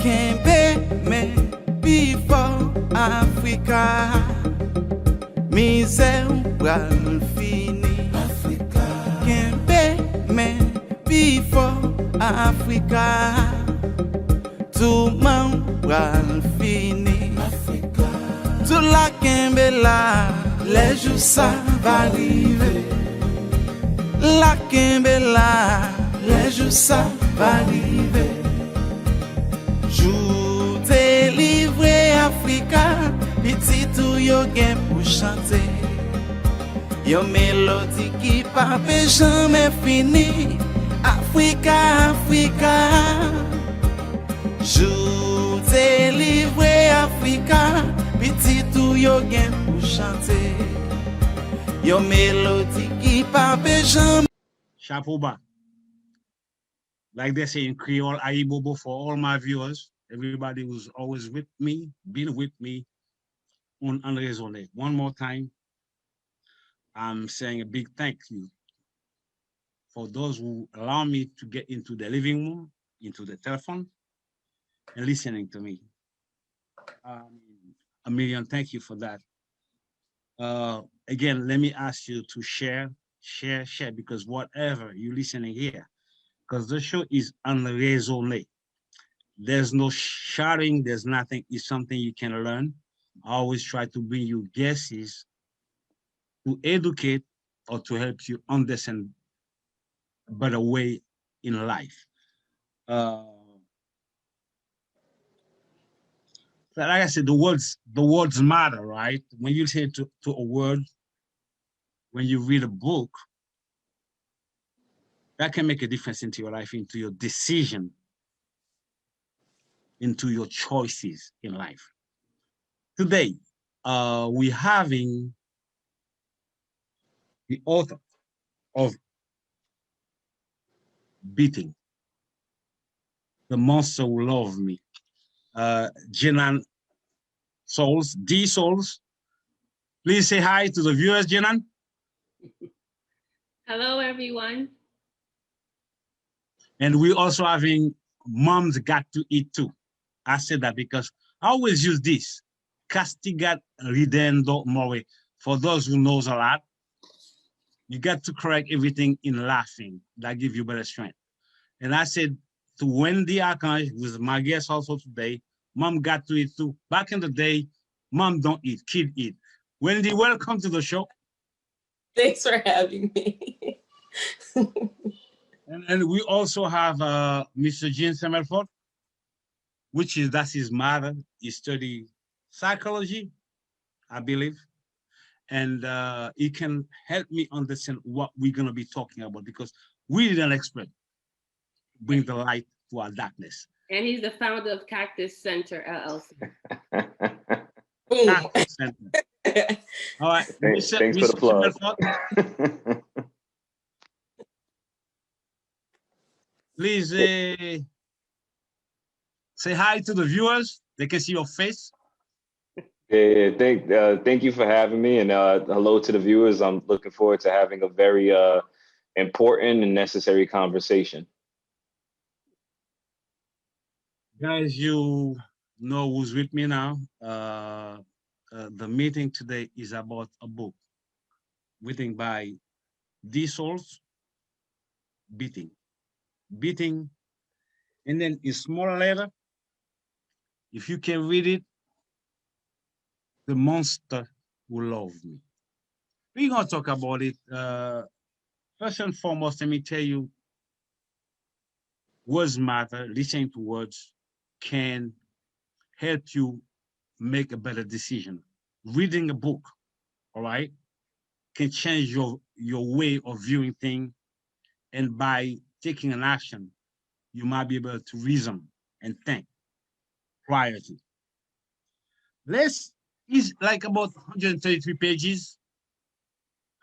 Kembe me before Africa. Misère pral fini. Africa. Kembe me before Africa. Tout moun pral fini. Africa. Tout la kembe la, les jours ça va arriver. La kembe la, les jours ça va arriver. Jou te livré Africa, petit tout yo gen pour chanter. Yo mélodie qui pa pe jamais fini. Africa, Africa. Jou te livré Africa, petit tout yo gen pour chanter. Yo mélodie qui pa pe jamais. Chapeau bas. Like they say in Creole, Aibobo for all my viewers, everybody who's always with me, been with me on Rezone. One more time, I'm saying a big thank you for those who allow me to get into the living room, into the telephone, and listening to me. A million thank you for that. Again, let me ask you to share, because whatever you're listening here, because the show is unraisonné. There's no shouting, there's nothing. It's something you can learn. I always try to bring you guesses to educate or to help you understand a better way in life. Like I said, the words matter, right? When you say to a word, when you read a book, that can make a difference into your life, into your decision, into your choices in life. Today, we're having the author of Beating, The Monster Who Loved Me, Jenan Sauls, D Sauls. Please say hi to the viewers, Jenan. Hello, everyone. And we're also having Mom's Got to Eat Too. I said that because I always use this, castigat ridendo more. For those who knows a lot, you got to correct everything in laughing. That gives you better strength. And I said to Wendy Archange, who is my guest also today, Mom got to eat too. Back in the day, Mom don't eat, kid eat. Wendy, welcome to the show. Thanks for having me. And we also have Mr. Jean Semelford, that's his mother. He studied psychology, I believe. And he can help me understand what we're going to be talking about, because we need an expert bring the light to our darkness. And he's the founder of Cactus Center, LLC. Cactus Center. All right. Thanks for the plug. Please say hi to the viewers. They can see your face. Yeah, thank you for having me, and hello to the viewers. I'm looking forward to having a very important and necessary conversation. Guys, you know who's with me now. The meeting today is about a book written by D Sauls, Beating. And then in smaller letter, if you can read it, The Monster Who Loved Me. We're going to talk about it. First and foremost, let me tell you, words matter. Listening to words can help you make a better decision. Reading a book, all right, can change your way of viewing things. And by taking an action, you might be able to reason and think prior to. It's like about 133 pages.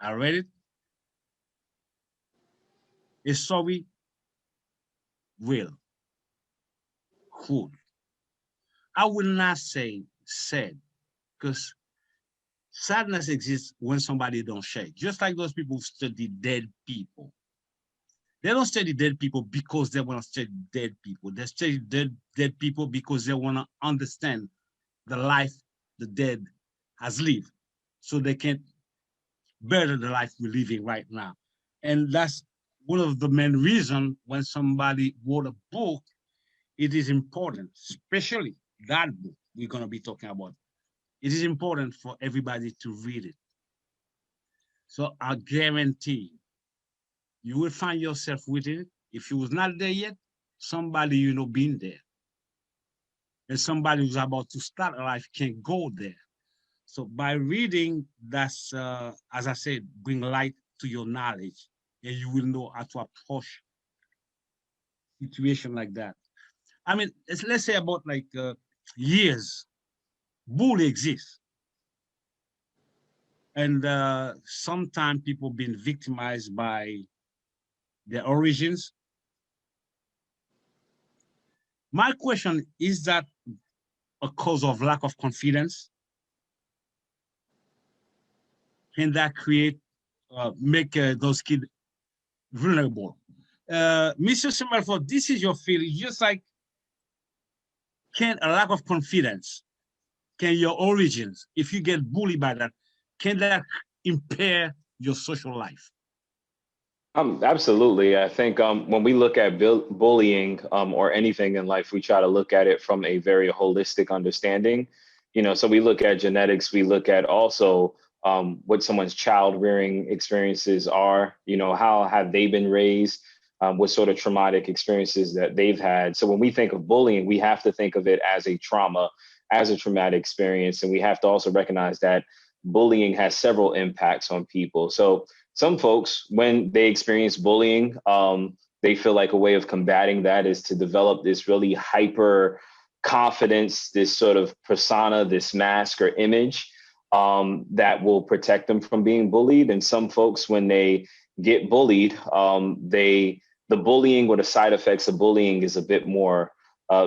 I read it. A story, real, cool. I will not say sad, because sadness exists when somebody don't share. Just like those people who study dead people. They don't study dead people because they want to study dead people. They study dead people because they want to understand the life the dead has lived, so they can better the life we're living right now. And that's one of the main reasons when somebody wrote a book, it is important, especially that book we're going to be talking about. It is important for everybody to read it. So I guarantee you will find yourself within it. If you was not there yet, somebody you know been there. And somebody who's about to start a life can go there. So by reading, that's, as I said, bring light to your knowledge, and you will know how to approach situation like that. I mean, let's say about like years, bully exists. And sometimes people been victimized by their origins. My question is that a cause of lack of confidence? Can that create, make those kids vulnerable? Mr. Simalford, this is your feeling, just like, can a lack of confidence, can your origins, if you get bullied by that, can that impair your social life? Absolutely. I think when we look at bullying or anything in life, we try to look at it from a very holistic understanding. You know, so we look at genetics, we look at also what someone's child rearing experiences are, you know, how have they been raised, what sort of traumatic experiences that they've had. So when we think of bullying, we have to think of it as a trauma, as a traumatic experience. And we have to also recognize that bullying has several impacts on people. So some folks, when they experience bullying, they feel like a way of combating that is to develop this really hyper confidence, this sort of persona, this mask or image that will protect them from being bullied. And some folks, when they get bullied, the bullying or the side effects of bullying is a bit more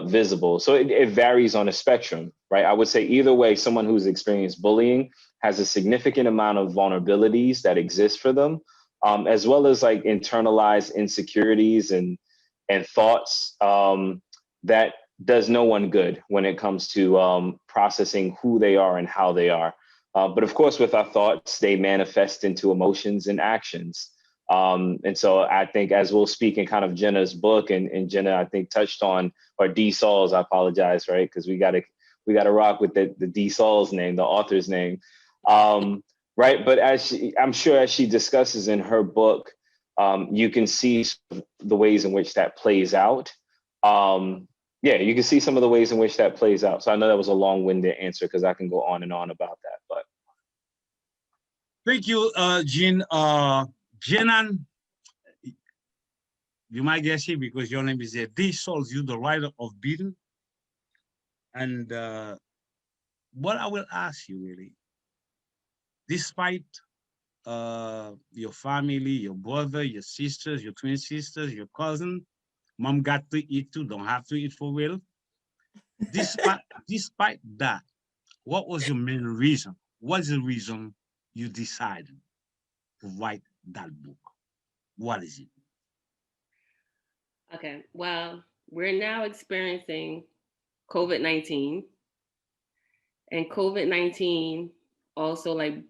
visible. So it varies on a spectrum, right? I would say either way, someone who's experienced bullying has a significant amount of vulnerabilities that exist for them, as well as like internalized insecurities and thoughts that does no one good when it comes to processing who they are and how they are. But of course, with our thoughts, they manifest into emotions and actions. And so I think, as we'll speak in kind of Jenna's book, and Jenna, I think, touched on, or D. Sauls, I apologize, right? Because we gotta rock with the D. Sauls name, the author's name. Right. But I'm sure as she discusses in her book, you can see the ways in which that plays out. Yeah, you can see some of the ways in which that plays out. So I know that was a long-winded answer because I can go on and on about that. But thank you, Jean. Jenan, you might guess it because your name is there. D. Sauls, you the writer of Beaten. And what I will ask you really, despite your family, your brother, your sisters, your twin sisters, your cousin, mom got to eat too, don't have to eat for real. Despite that, what was your main reason? What's the reason you decided to write that book? What is it? Okay, well, we're now experiencing COVID-19, and COVID-19 also like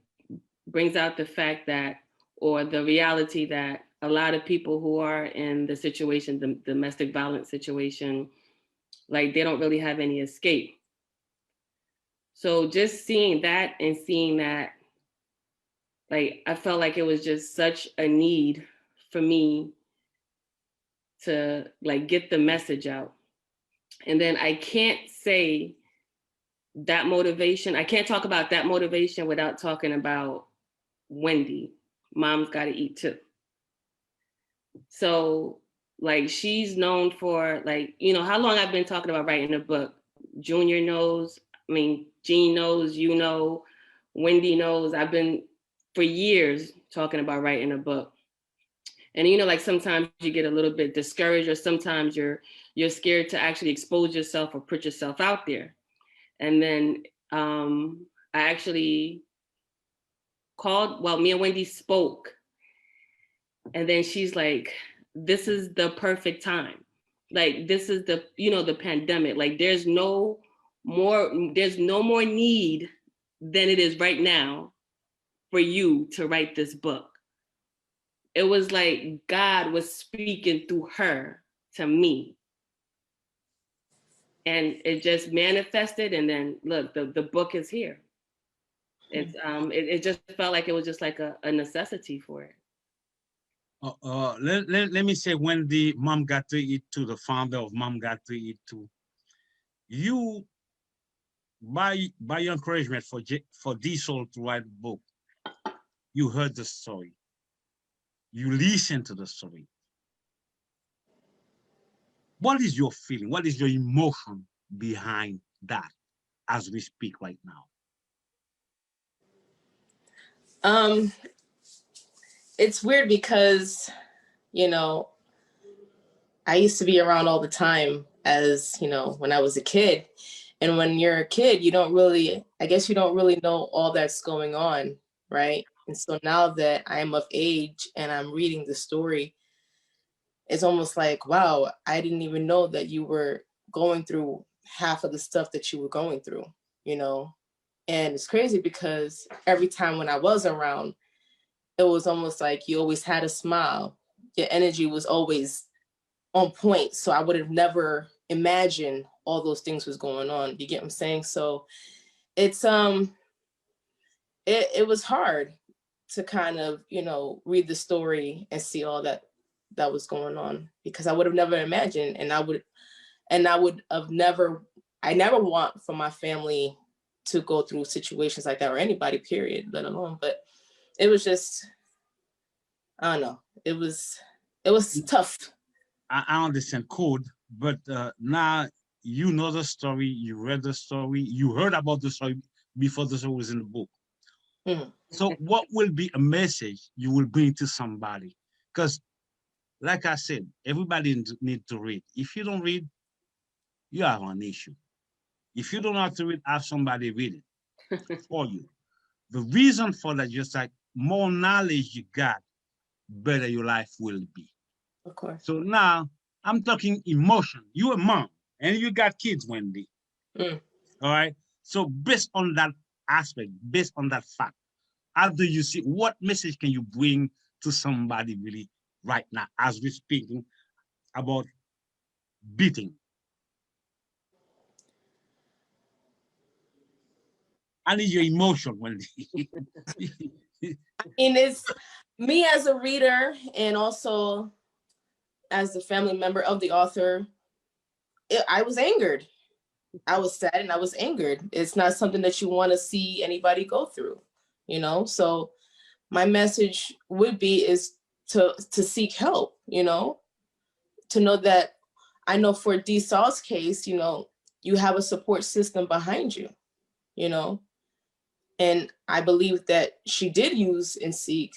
brings out the fact that, or the reality that a lot of people who are in the situation, the domestic violence situation, like they don't really have any escape. So just seeing that and seeing that, like, I felt like it was just such a need for me to like get the message out. And then I can't say that motivation, I can't talk about that motivation without talking about Wendy. Mom's Gotta Eat Too. So like she's known for, like, you know, how long I've been talking about writing a book. Junior knows, I mean, Jean knows, you know, Wendy knows. I've been for years talking about writing a book. And you know, like sometimes you get a little bit discouraged, or sometimes you're scared to actually expose yourself or put yourself out there. And then I actually called, well, me and Wendy spoke. And then she's like, this is the perfect time. Like, this is the, you know, the pandemic. Like, there's no more need than it is right now for you to write this book. It was like God was speaking through her to me. And it just manifested, and then look, the book is here. It's it just felt like it was just like a necessity for it. Let me say, when the Mom Got to Eat Too, the founder of Mom Got to Eat Too, you, by your encouragement for D-Soul to write a book, you heard the story. You listened to the story. What is your feeling? What is your emotion behind that as we speak right now? It's weird because, you know, I used to be around all the time as, you know, when I was a kid. And when you're a kid, you don't really, I guess you don't really know all that's going on, right? And so now that I'm of age and I'm reading the story, it's almost like, wow, I didn't even know that you were going through half of the stuff that you were going through, you know? And it's crazy because every time when I was around, it was almost like you always had a smile. Your energy was always on point. So I would have never imagined all those things was going on. You get what I'm saying? So it's, it was hard to kind of, you know, read the story and see all that was going on, because I would have never imagined, and I would have never, I never want for my family to go through situations like that, or anybody, period, let alone. But it was just, I don't know, it was tough. I understand code, but now you know the story, you read the story, you heard about the story before the story was in the book. Mm. So what will be a message you will bring to somebody? Because like I said, everybody needs to read. If you don't read, you have an issue. If you don't know how to read, have somebody read it for you. The reason for that, just like more knowledge you got, better your life will be. Of course. So now I'm talking emotion. You're a mom and you got kids, Wendy. Mm. All right. So based on that aspect, based on that fact, how do you see, what message can you bring to somebody really right now as we're speaking about beating? I need your emotion, Wendy. I mean, it's me as a reader and also as the family member of the author. I was angered. I was sad and I was angered. It's not something that you want to see anybody go through, you know? So my message would be is to seek help, you know, to know that, I know for D. Sauls' case, you know, you have a support system behind you, you know, and I believe that she did use and seek,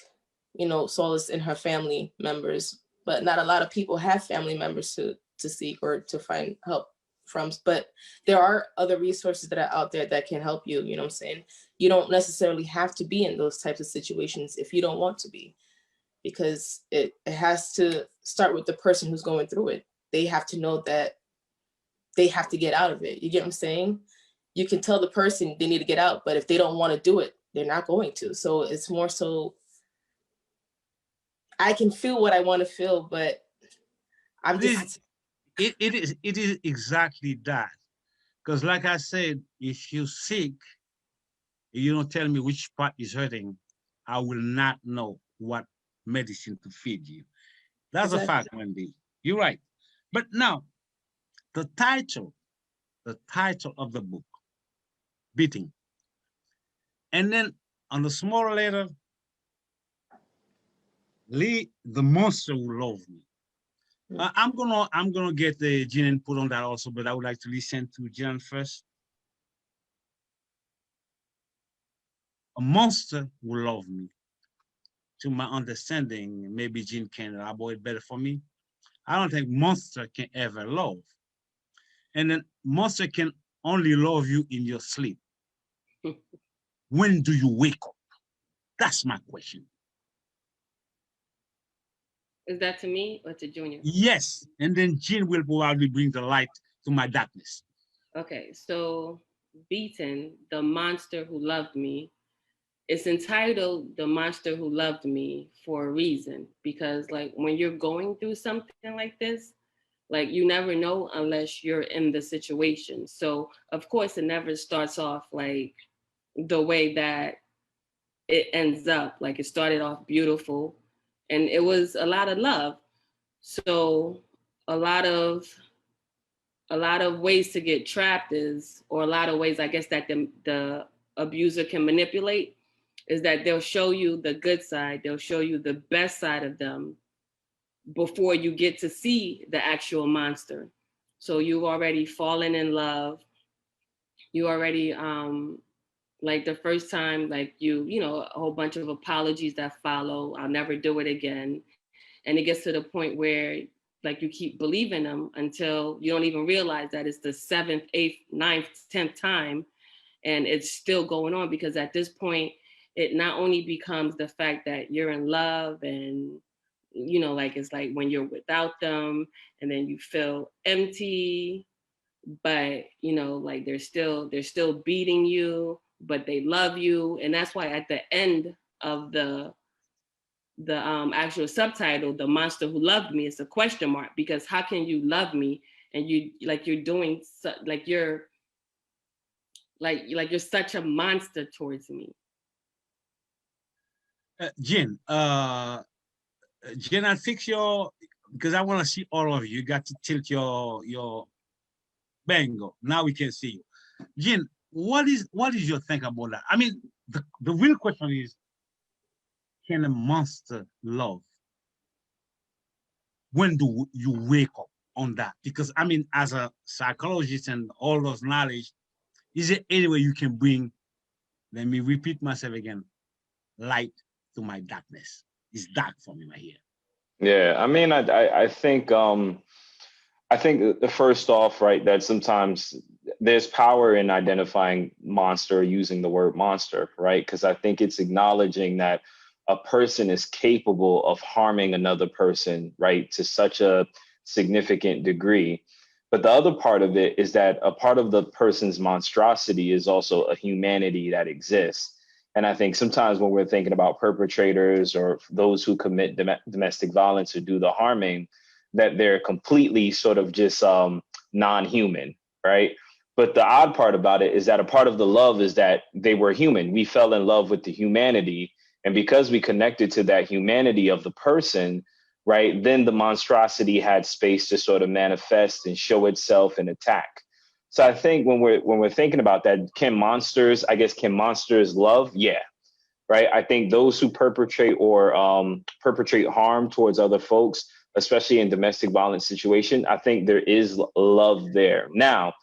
you know, solace in her family members, but not a lot of people have family members to seek or to find help from. But there are other resources that are out there that can help you, you know what I'm saying? You don't necessarily have to be in those types of situations if you don't want to be, because it has to start with the person who's going through it. They have to know that they have to get out of it. You get what I'm saying? You can tell the person they need to get out, but if they don't want to do it, they're not going to. So it's more so, I can feel what I want to feel, but I'm just. It is exactly that. Because like I said, if you're sick, you don't tell me which part is hurting, I will not know what medicine to feed you. That's Exactly. a fact, Wendy. You're right. But now, the title of the book, Beating. And then on the small letter, Lee, the monster who loved me. I'm gonna get the Jean input on that also, but I would like to listen to Jean first. A monster who loved me. To my understanding, maybe Jean can elaborate better for me. I don't think monster can ever love. And then monster can only love you in your sleep. When do you wake up? That's my question. Is that to me or to Junior? Yes, and then Jean will probably bring the light to my darkness. Okay, so Beaten, the monster who loved me, it's entitled The Monster Who Loved Me for a reason. Because like when you're going through something like this, like you never know unless you're in the situation. So of course it never starts off like the way that it ends up. Like it started off beautiful and it was a lot of love. So a lot of ways to get trapped is, or a lot of ways I guess that the abuser can manipulate, is that they'll show you the good side, they'll show you the best side of them before you get to see the actual monster. So you've already fallen in love, you already like the first time, like you know, a whole bunch of apologies that follow, I'll never do it again. And it gets to the point where like you keep believing them until you don't even realize that it's the 7th, 8th, 9th, 10th time, and it's still going on, because at this point it not only becomes the fact that you're in love and you know, like it's like when you're without them and then you feel empty, but you know, like they're still beating you, but they love you. And that's why at the end of the actual subtitle, The Monster Who Loved Me, is a question mark, because how can you love me and you're doing like you're such a monster towards me. Jean, Jean, I'll fix your, because I want to see all of you. You got to tilt your bingo. Now we can see you. Jean, what is your think about that? I mean, the real question is, can a monster love? When do you wake up on that? Because I mean, as a psychologist and all those knowledge, is there any way you can bring, let me repeat myself again, light to my darkness? It's dark for me right here. Yeah, I mean, I think the first off, right, that sometimes there's power in identifying monster, using the word monster, right? Because I think it's acknowledging that a person is capable of harming another person, right, to such a significant degree. But the other part of it is that a part of the person's monstrosity is also a humanity that exists. And I think sometimes when we're thinking about perpetrators or those who commit domestic violence or do the harming, that they're completely sort of just non-human, right? But the odd part about it is that a part of the love is that they were human. We fell in love with the humanity. And because we connected to that humanity of the person, right, then the monstrosity had space to sort of manifest and show itself and attack. So I think when we're thinking about that, can monsters love? Yeah, right. I think those who perpetrate or perpetrate harm towards other folks, especially in domestic violence situation, I think there is love there. Now,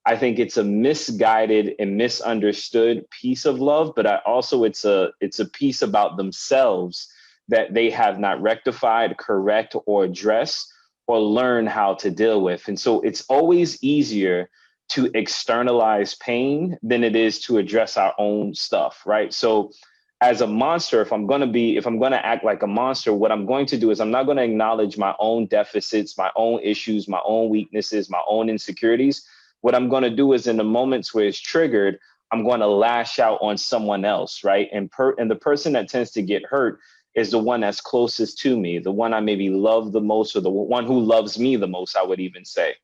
I think it's a misguided and misunderstood piece of love, but it's a piece about themselves that they have not rectified, correct, or addressed, or learn how to deal with. And so it's always easier to externalize pain than it is to address our own stuff, right? So as a monster, if I'm going to act like a monster, what I'm going to do is I'm not going to acknowledge my own deficits, my own issues, my own weaknesses, my own insecurities. What I'm going to do is in the moments where it's triggered, I'm going to lash out on someone else, right? And the person that tends to get hurt is the one that's closest to me, the one I maybe love the most, or the one who loves me the most, I would even say.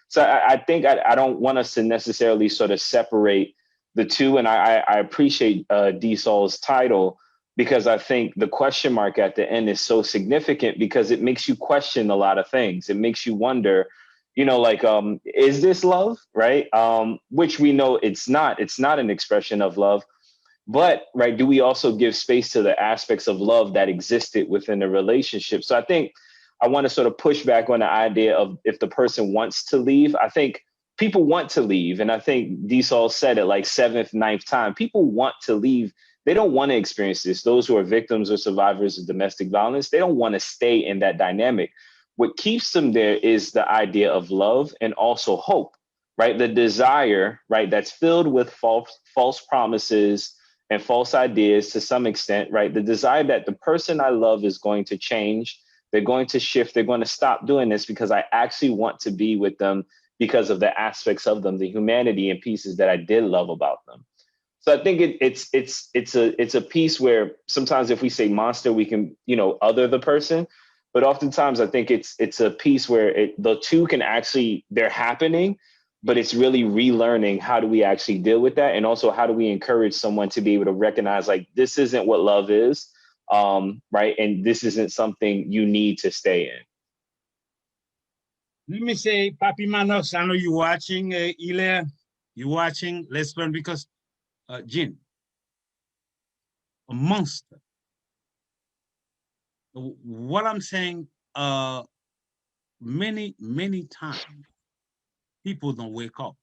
So I think I don't want us to necessarily sort of separate the two. And I appreciate D. Sauls' title, because I think the question mark at the end is so significant, because it makes you question a lot of things. It makes you wonder, like, is this love, right? Which we know it's not an expression of love. But, right, do we also give space to the aspects of love that existed within the relationship? So I think I want to sort of push back on the idea of if the person wants to leave. I think people want to leave. And I think D. Saul said it like 7th, 9th time. People want to leave. They don't want to experience this. Those who are victims or survivors of domestic violence, they don't want to stay in that dynamic. What keeps them there is the idea of love and also hope, right? The desire, right, that's filled with false promises and false ideas to some extent, right? The desire that the person I love is going to change, They're going to shift. They're going to stop doing this because I actually want to be with them because of the aspects of them, the humanity and pieces that I did love about them. So I think it's a piece where sometimes if we say monster, we can, other the person, but oftentimes I think it's a piece where the two can actually, they're happening, but it's really relearning how do we actually deal with that, and also how do we encourage someone to be able to recognize like this isn't what love is, right, and this isn't something you need to stay in. Let me say, Papi Manos, I know you're watching, Hilaire, you're watching. Let's learn because, Jean, a monster. What I'm saying, many times, people don't wake up.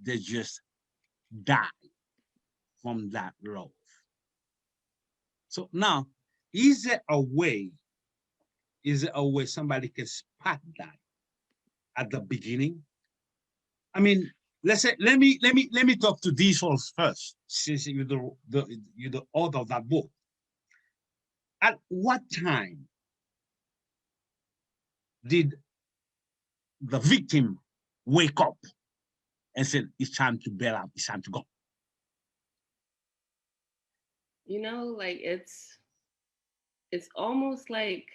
They just die from that love. So now, is there a way somebody can spot that at the beginning? I mean, let's say, let me talk to these Sauls first, since you're the author of that book. At what time did the victim wake up and said, it's time to bail out, it's time to go? Like it's almost like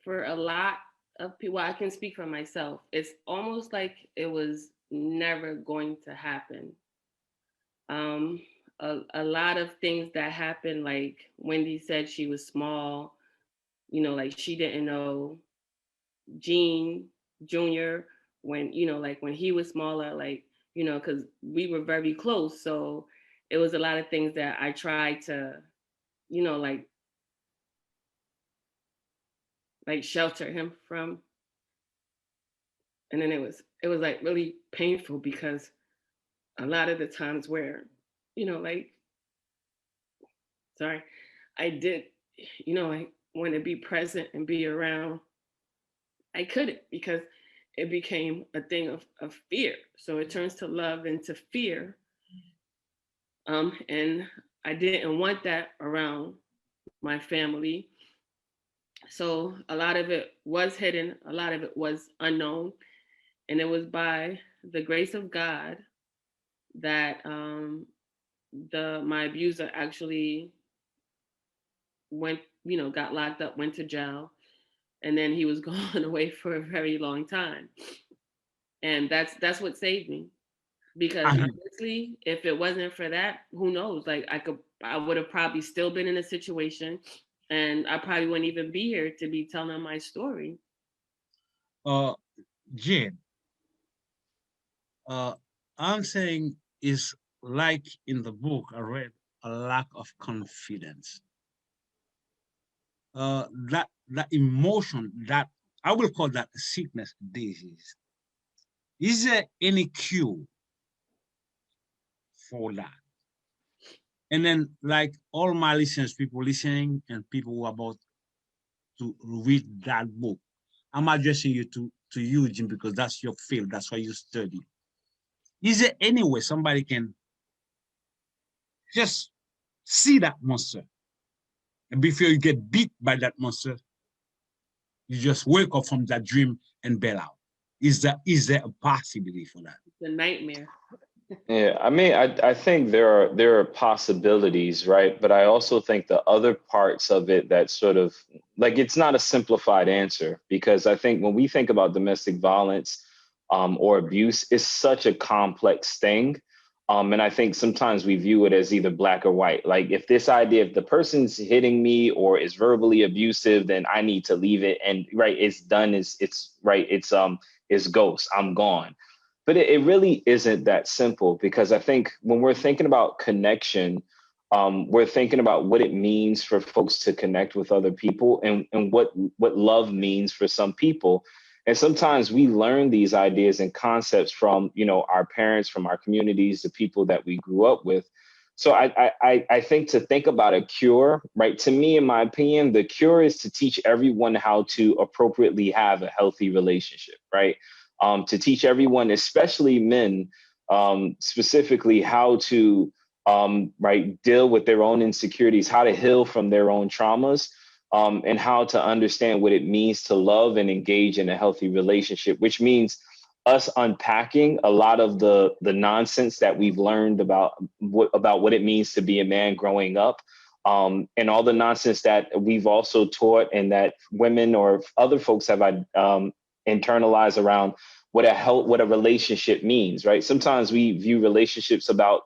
for a lot of people, I can speak for myself, it's almost like it was never going to happen. A lot of things that happened, like Wendy said she was small, like she didn't know Gene Jr. when, like when he was smaller, like, because we were very close. So it was a lot of things that I tried to, like shelter him from. And then it was like really painful because a lot of the times where, like, sorry, I did, I want to be present and be around. I couldn't because it became a thing of fear. So it turns to love into fear. And I didn't want that around my family. So a lot of it was hidden, a lot of it was unknown. And it was by the grace of God that my abuser actually went, got locked up, went to jail, and then he was gone away for a very long time. And that's what saved me. Because honestly, if it wasn't for that, who knows? Like I would have probably still been in a situation, and I probably wouldn't even be here to be telling my story. Jane, I'm saying is like in the book I read, a lack of confidence. That emotion, that I will call that sickness, disease. Is there any cure for that? And then, like all my listeners, people listening and people who are about to read that book, I'm addressing you to you, Jim, because that's your field, that's why you study. Is there any way somebody can just see that monster, and before you get beat by that monster, you just wake up from that dream and bail out? Is there a possibility for that? It's a nightmare. Yeah, I mean, I think there are possibilities, right? But I also think the other parts of it that sort of like it's not a simplified answer, because I think when we think about domestic violence or abuse, it's such a complex thing. And I think sometimes we view it as either black or white. Like if this idea, if the person's hitting me or is verbally abusive, then I need to leave it. And right, it's done. It's right. It's ghost. I'm gone. But it really isn't that simple, because I think when we're thinking about connection, we're thinking about what it means for folks to connect with other people, and what love means for some people. And sometimes we learn these ideas and concepts from, our parents, from our communities, the people that we grew up with. So I think to think about a cure, right? To me, in my opinion, the cure is to teach everyone how to appropriately have a healthy relationship, right? To teach everyone, especially men, specifically how to right, deal with their own insecurities, how to heal from their own traumas. and how to understand what it means to love and engage in a healthy relationship, which means us unpacking a lot of the nonsense that we've learned about what it means to be a man growing up, and all the nonsense that we've also taught and that women or other folks have internalized around what a relationship means, right? Sometimes we view relationships about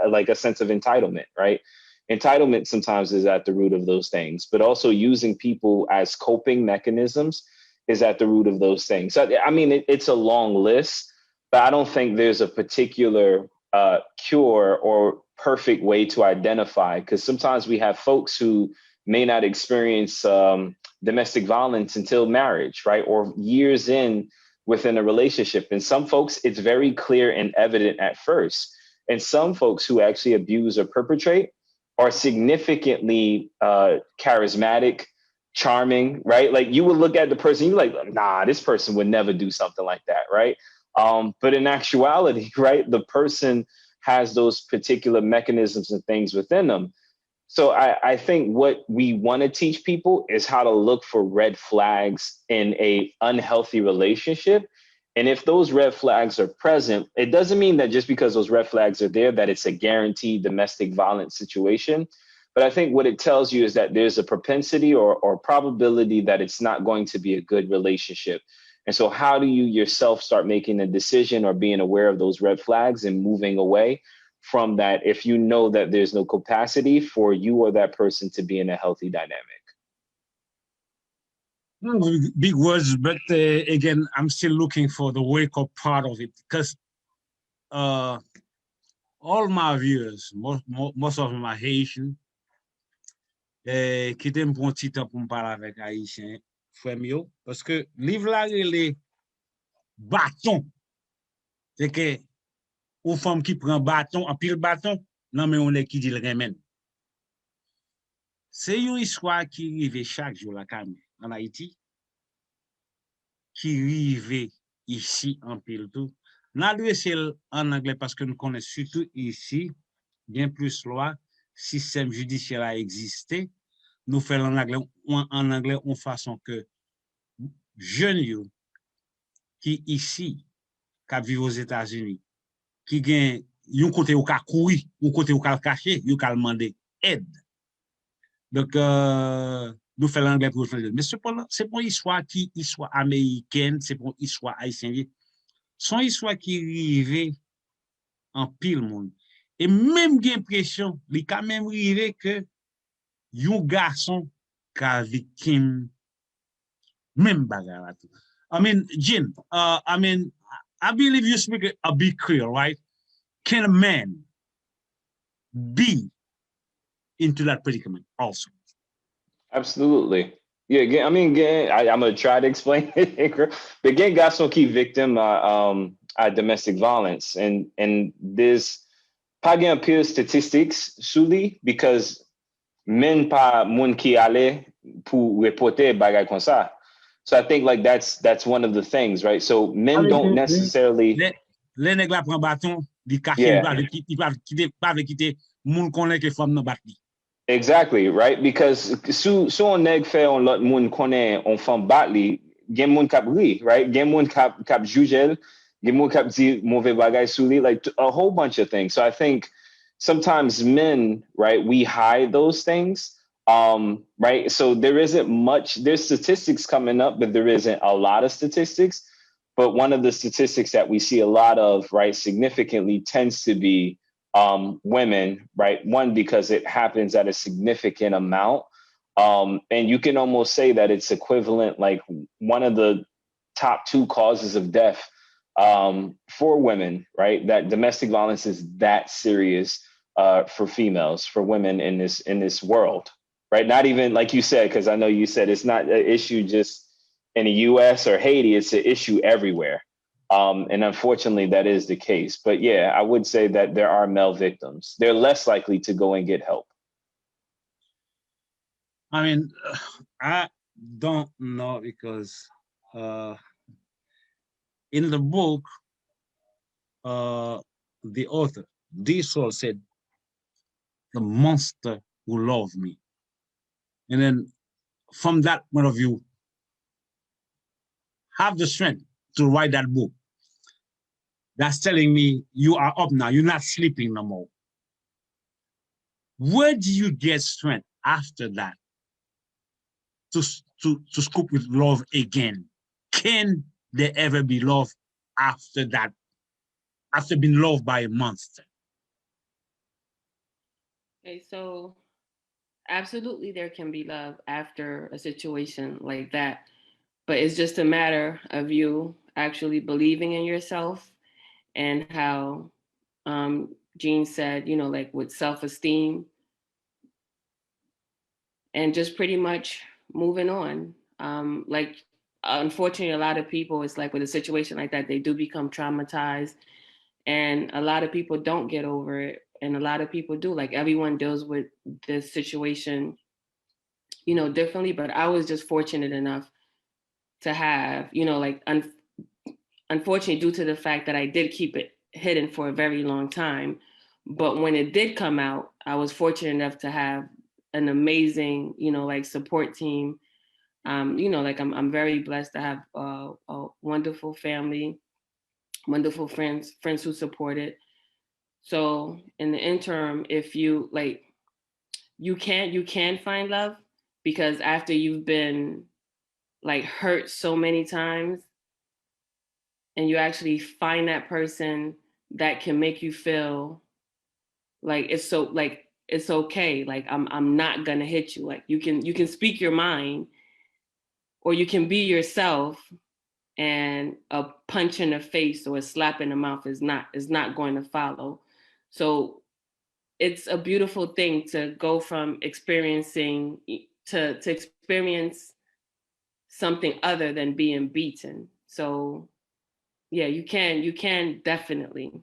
like a sense of entitlement, right? Entitlement sometimes is at the root of those things, but also using people as coping mechanisms is at the root of those things. So, I mean, it's a long list, but I don't think there's a particular cure or perfect way to identify, because sometimes we have folks who may not experience domestic violence until marriage, right? Or years within a relationship. And some folks, it's very clear and evident at first. And some folks who actually abuse or perpetrate are significantly charismatic, charming, right? Like you would look at the person, you're like, nah, this person would never do something like that, right? But in actuality, right, the person has those particular mechanisms and things within them. So I think what we want to teach people is how to look for red flags in a unhealthy relationship. And if those red flags are present, it doesn't mean that just because those red flags are there, that it's a guaranteed domestic violence situation. But I think what it tells you is that there's a propensity or probability that it's not going to be a good relationship. And so how do you yourself start making a decision or being aware of those red flags and moving away from that if you know that there's no capacity for you or that person to be in a healthy dynamic? Big words, but again, I'm still looking for the wake up part of it, because all my viewers, most of them are Haitian, qui t'aiment pour un petit temps pour me parler avec Haïtien, frère mieux, parce que livre là, les bâtons, c'est que aux femmes qui prennent bâton, en pile bâton, non, mais on est qui dit le remède. C'est une histoire qui arrive chaque jour là, en Haïti, qui arrive ici en pile tout. L'adresse en anglais parce que nous connaissons surtout ici, bien plus loi, système judiciaire a existé. Nous faisons en anglais en façon que jeunes qui ici, qui vivent aux États-Unis, qui gagnent un côté au cas courir, un côté au cas caché, ils ont demandé aide. Donc, nous faisons l'anglais pour le mais cependant, c'est pour une histoire qui histoire américaine, c'est pour une histoire haïtienne. Son histoire qui arrive en pile monde. Et même j'ai l'impression, il est quand même arrivé que un garçon qui a victime même bagarre. I mean, Jin, I believe you speak a big Creole, right? Can a man be into that predicament also? Absolutely. Yeah, I mean, I'm going to try to explain it. But again, garçon qui victime à domestic violence. And there's pas gain pure statistics, Suli, because men pas moun qui allait pour reporter bagay comme ça. So I think like that's one of the things, right? So men don't necessarily. Les nègres prennent bâton, ils cachent, ils peuvent quitter moun connaît que femme nan bat li. Exactly, right? Because sou on nèg fait on lot moun connaît on femme bat li, gen moun kap ri, right? Gen moun kap jugel, gen moun kap di mauvais bagay sou li, like a whole bunch of things. So I think sometimes men, right, we hide those things. Right. So there isn't much, there's statistics coming up, but there isn't a lot of statistics. But one of the statistics that we see a lot of, right, significantly tends to be women, right? One, because it happens at a significant amount. And you can almost say that it's equivalent, like one of the top 2 causes of death for women, right? That domestic violence is that serious for females, for women in this world. Right, not even like you said, because I know you said it's not an issue just in the U.S. or Haiti; it's an issue everywhere, and unfortunately, that is the case. But yeah, I would say that there are male victims. They're less likely to go and get help. I mean, I don't know because in the book, the author, Sauls said, "The monster who loved me." And then from that point of view, have the strength to write that book. That's telling me you are up now, you're not sleeping no more. Where do you get strength after that to cope with love again? Can there ever be love after that, after being loved by a monster? Okay, so absolutely there can be love after a situation like that, but it's just a matter of you actually believing in yourself, and how Jean said, you know, like with self-esteem, and just pretty much moving on. Like, unfortunately, a lot of people, it's like with a situation like that, they do become traumatized, and a lot of people don't get over it, and a lot of people do. Like, everyone deals with this situation, you know, differently. But I was just fortunate enough to have, you know, like, unfortunately, due to the fact that I did keep it hidden for a very long time, but when it did come out, I was fortunate enough to have an amazing, you know, like, support team. You know, like, I'm very blessed to have a wonderful family, wonderful friends who support it. So in the interim, if you like, you can find love, because after you've been like hurt so many times, and you actually find that person that can make you feel like it's okay, like I'm not gonna hit you, like you can speak your mind, or you can be yourself, and a punch in the face or a slap in the mouth is not going to follow. So it's a beautiful thing to go from experiencing to experience something other than being beaten. So yeah, you can definitely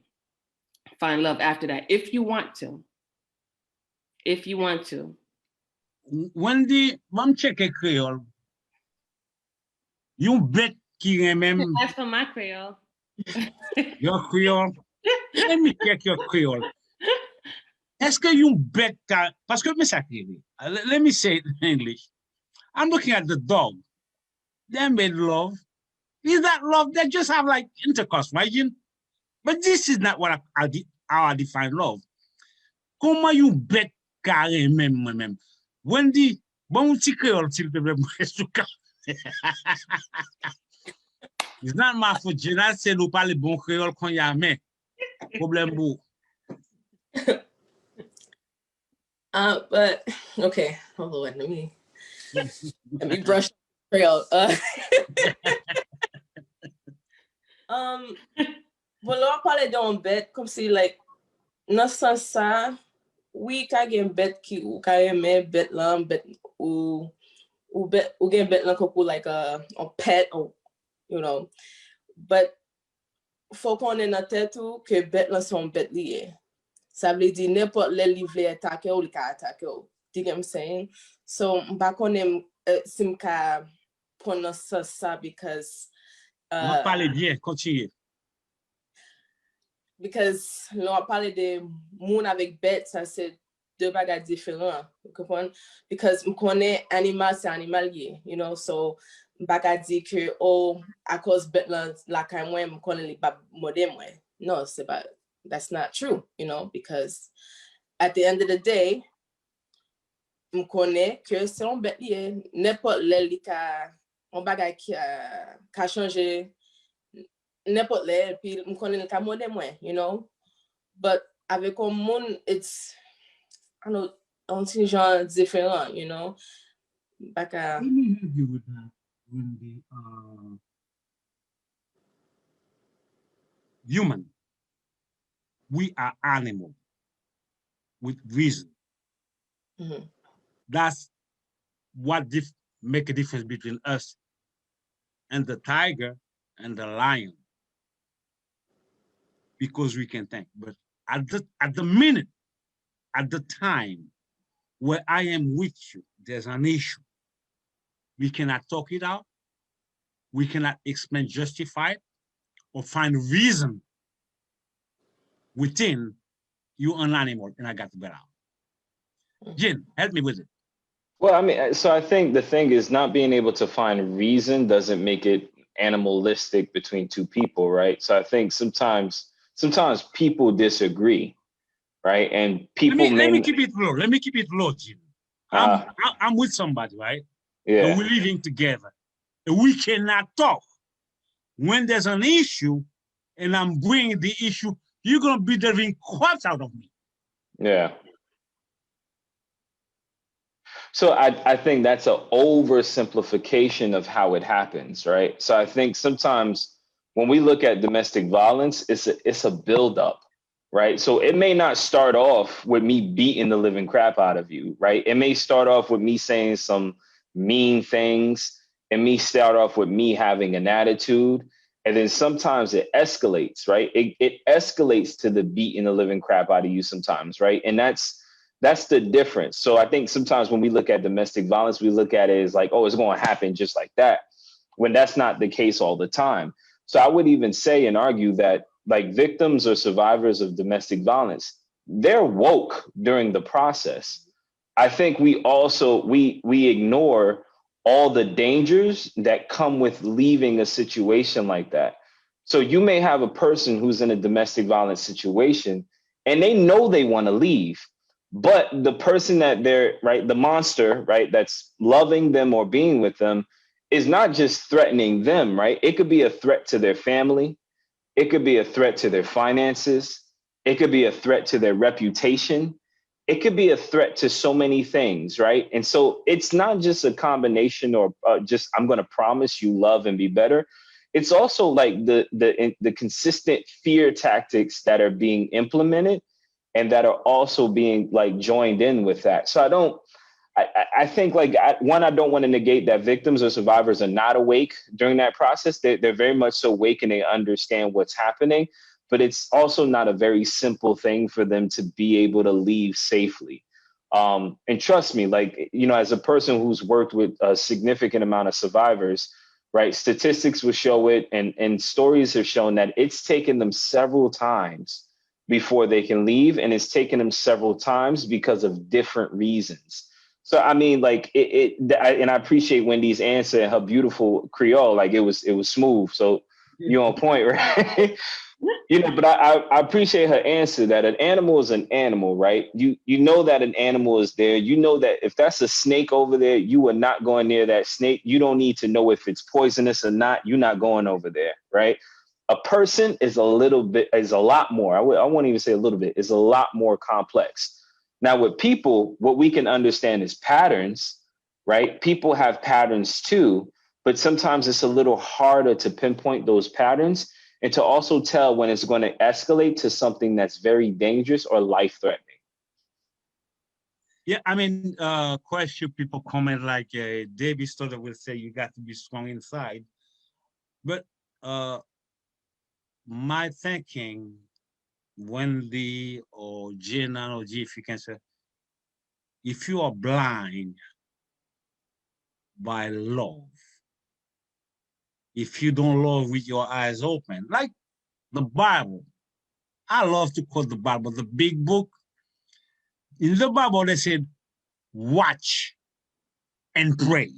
find love after that, if you want to. If you want to. Wendy, mam cheke Creole. You bet ki remem That's for my Creole. your Creole. Let me check your Creole. Est-ce que you bet ka, parce que me sakrive. Let me say it in English. I'm looking at the dog. They made love. Is that love? They just have like intercourse, right? But this is not what how I define love. Comment you bet carré même moi-même? Wendy, bon petit créole, s'il te plaît, it's not my fault. Général, c'est nous parler bon créole quand y a mais problème beau. But okay, hold on, let me brush Creole. Bon, là, on parle d'un bête, comme si, like, dans ce sens-là, oui, quand il y a une bête qui, ou quand il y a une bête là, bête, ou bête, ou une bête là, comme pour, like, a pet, or, you know, but, faut qu'on ait dans tête tout que bête là sont bête liées. Ça veut dire n'importe les livres attaquer ou les cas attaquer. Do you get what I'm saying? So, back on them, simka pronounce ça because, On parle bien, continue. Because on parle de moun avec bête, ça c'est deux bagages différents. Vous comprenez? Because on connaît animal, c'est animalier, you know, so bagage dit que, oh, à cause bête la quand moi, on connaît les bab modem, ouais. No, c'est pas, that's not true, you know, because at the end of the day, on connaît que c'est un bête lié, n'importe les cas, un bagage qui a changé, n'importe les, puis on connaît le cas modem, ouais, you know, but avec un monde, it's, I don't know, un petit genre différent, you know, baka. Let me help you with that. When the human, we are animal with reason. Mm-hmm. That's what make a difference between us and the tiger and the lion, because we can think. But at the minute, at the time where I am with you, there's an issue. We cannot talk it out. We cannot explain, justify it, or find reason within you an animal, and I got to get out. Jen, help me with it. Well, I mean, so I think the thing is not being able to find reason doesn't make it animalistic between two people, right? So I think sometimes people disagree, right? And people Let me may, keep it low. Let me keep it low, Jim. uh, I'm with somebody, right? And yeah, we're living together. And we cannot talk. When there's an issue and I'm bringing the issue, you're gonna be driving quotes out of me. yeah. So I think that's an oversimplification of how it happens, right? So I think sometimes when we look at domestic violence, it's a buildup, right? So it may not start off with me beating the living crap out of you, right? It may start off with me saying some mean things, and me start off with me having an attitude, and then sometimes it escalates, right? It escalates to the beating the living crap out of you sometimes, right? And that's the difference. So I think sometimes when we look at domestic violence, we look at it as like, oh, it's going to happen just like that, when that's not the case all the time. So I would even say and argue that like victims or survivors of domestic violence, they're woke during the process. I think we ignore all the dangers that come with leaving a situation like that. So you may have a person who's in a domestic violence situation and they know they want to leave, but the person that they're right, the monster, right, that's loving them or being with them is not just threatening them, right? It could be a threat to their family. It could be a threat to their finances. It could be a threat to their reputation. It could be a threat to so many things, right? And so it's not just a combination or just I'm going to promise you love and be better. It's also like the consistent fear tactics that are being implemented and that are also being like joined in with that. So I think like I don't want to negate that victims or survivors are not awake during that process. They're very much so awake and they understand what's happening, but it's also not a very simple thing for them to be able to leave safely. And trust me, like, you know, as a person who's worked with a significant amount of survivors, right, statistics will show it and stories have shown that it's taken them several times before they can leave. And it's taken them several times because of different reasons. So I mean, like and I appreciate Wendy's answer and her beautiful Creole. Like it was smooth. So you're on point, right? You know, but I appreciate her answer that an animal is an animal, right? You know that an animal is there. You know that if that's a snake over there, you are not going near that snake. You don't need to know if it's poisonous or not. You're not going over there, right? A person is a lot more. I won't even say a little bit. Is a lot more complex. Now, with people, what we can understand is patterns, right? People have patterns too, but sometimes it's a little harder to pinpoint those patterns and to also tell when it's going to escalate to something that's very dangerous or life-threatening. Yeah, I mean, quite a few people comment like David Stoller will say you got to be strong inside. But my thinking, Wendy or Jenna or G, if you can say, if you are blind by love, if you don't love with your eyes open, like the Bible, I love to quote the Bible, the big book. In the Bible, they said, watch and pray.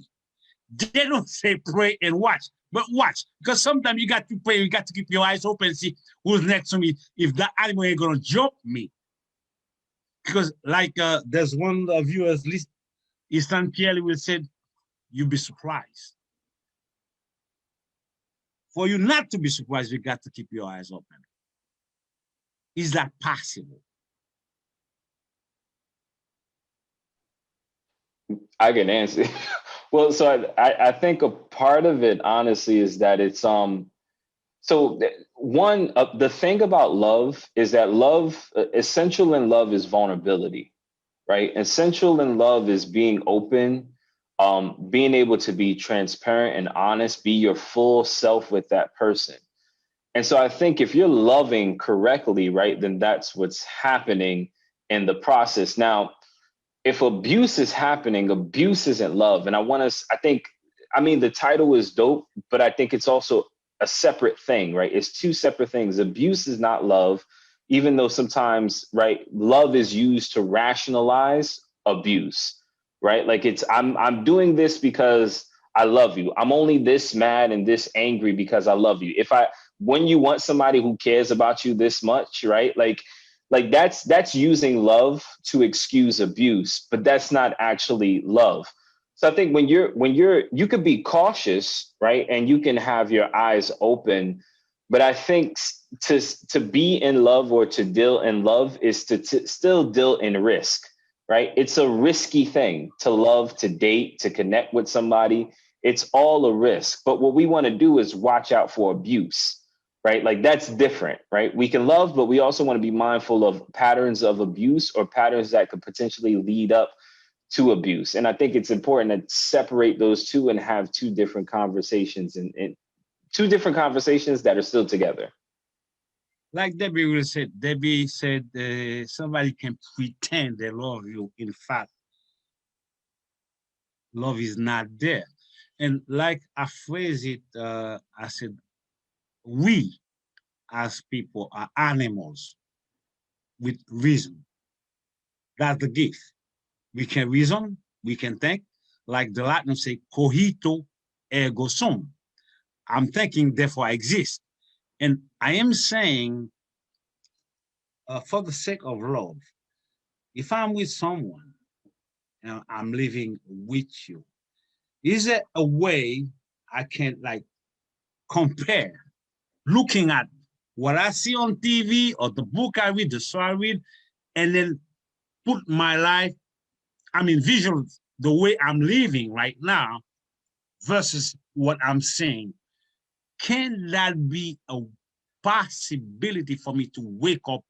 They don't say pray and watch, but watch. Because sometimes you got to pray, you got to keep your eyes open and see who's next to me, if that animal ain't gonna jump me. Because like there's one of you at least, Easton Pierre will say, you'll be surprised. For you not to be surprised, you got to keep your eyes open. Is that possible? I can answer. Well, so I think a part of it, honestly, is that it's so one the thing about love is that love essential in love is vulnerability, right? Essential in love is being open, being able to be transparent and honest, be your full self with that person. And so I think if you're loving correctly, right, then that's what's happening in the process. Now, if abuse is happening, abuse isn't love. And I mean, the title is dope, but I think it's also a separate thing, right? It's two separate things. Abuse is not love, even though sometimes, right, love is used to rationalize abuse, right? Like I'm doing this because I love you. I'm only this mad and this angry because I love you. When you want somebody who cares about you this much, right? Like that's using love to excuse abuse, but that's not actually love. So I think you could be cautious, right? And you can have your eyes open, but I think to be in love or to deal in love is to still deal in risk, right? It's a risky thing to love, to date, to connect with somebody. It's all a risk. But what we want to do is watch out for abuse, right? Like that's different, right? We can love, but we also want to be mindful of patterns of abuse or patterns that could potentially lead up to abuse. And I think it's important to separate those two and have two different conversations and two different conversations that are still together. Like Debbie said, somebody can pretend they love you. In fact, love is not there. And like I phrase it, I said, we as people are animals with reason. That's the gift. We can reason, we can think, like the Latin say, cogito ergo sum. I'm thinking, therefore I exist. And I am saying, for the sake of love, if I'm with someone and I'm living with you, is there a way I can like compare looking at what I see on TV or the book I read, the show I read, and then put my life, visual, the way I'm living right now versus what I'm saying? Can that be a possibility for me to wake up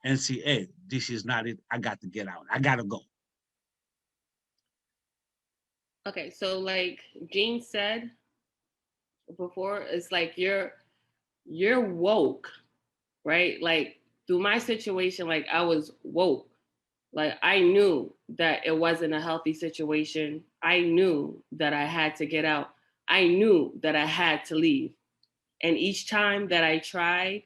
and say, hey, this is not it. I got to get out. I got to go. Okay, so like Jean said before, it's like you're woke, right? Like through my situation, like I was woke. Like I knew that it wasn't a healthy situation. I knew that I had to get out. I knew that I had to leave. And each time that I tried,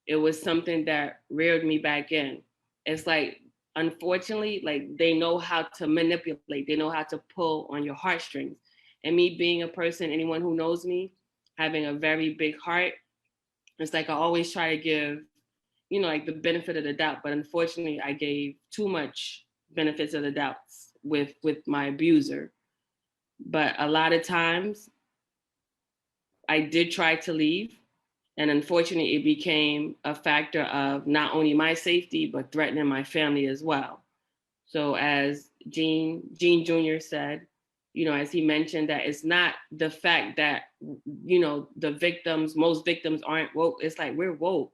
it was something that reared me back in. It's like, unfortunately, like they know how to manipulate, they know how to pull on your heartstrings. And me being a person, anyone who knows me, having a very big heart, it's like I always try to give, like the benefit of the doubt. But unfortunately, I gave too much benefits of the doubts with my abuser. But a lot of times I did try to leave. And unfortunately, it became a factor of not only my safety, but threatening my family as well. So as Gene Jr. said, as he mentioned, that it's not the fact that, most victims aren't woke. It's like we're woke,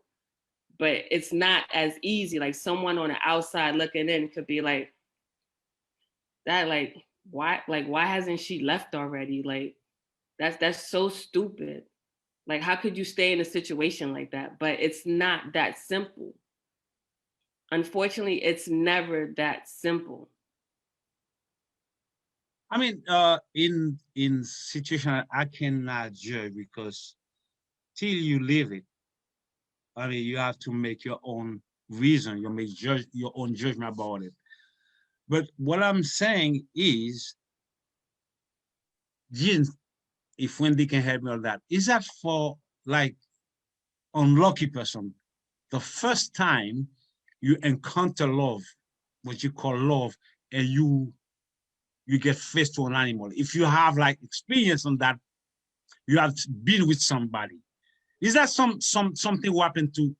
but it's not as easy. Like someone on the outside looking in could be like, that, like, why hasn't she left already? Like, that's so stupid. Like, how could you stay in a situation like that? But it's not that simple. Unfortunately, it's never that simple. In situation I cannot judge because till you live it, you have to make your own reason, your own judgment about it. But what I'm saying is, Jean, if Wendy can help me on that, is that for like unlucky person, the first time you encounter love, what you call love, and you get faced to an animal. If you have like experience on that, you have been with somebody. Is that something who happened to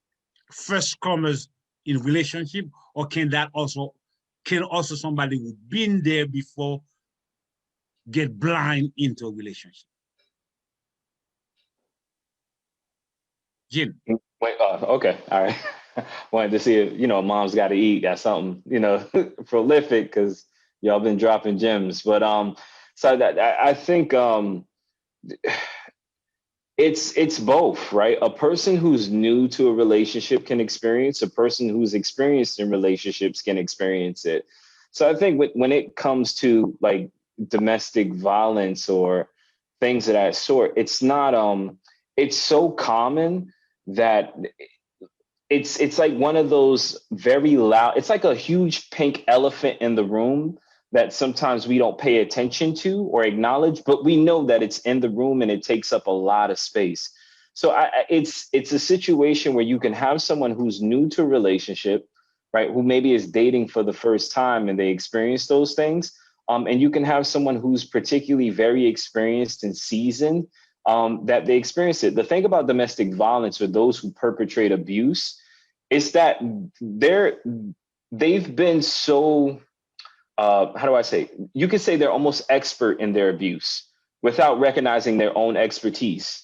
first comers in relationship, or can also somebody who been there before get blind into a relationship? Jim. Wait, okay, all right. Wanted to see if mom's got to eat. Got something prolific because y'all been dropping gems. But so that I think it's both, right? A person who's new to a relationship can experience. A person who's experienced in relationships can experience it. So I think when it comes to like domestic violence or things of that sort, it's not it's so common that it's like one of those very loud, it's like a huge pink elephant in the room that sometimes we don't pay attention to or acknowledge, but we know that it's in the room and it takes up a lot of space. So it's a situation where you can have someone who's new to a relationship, right? Who maybe is dating for the first time and they experience those things. And you can have someone who's particularly very experienced and seasoned, that they experience it. The thing about domestic violence or those who perpetrate abuse is that they've been so, how do I say? You could say they're almost expert in their abuse without recognizing their own expertise,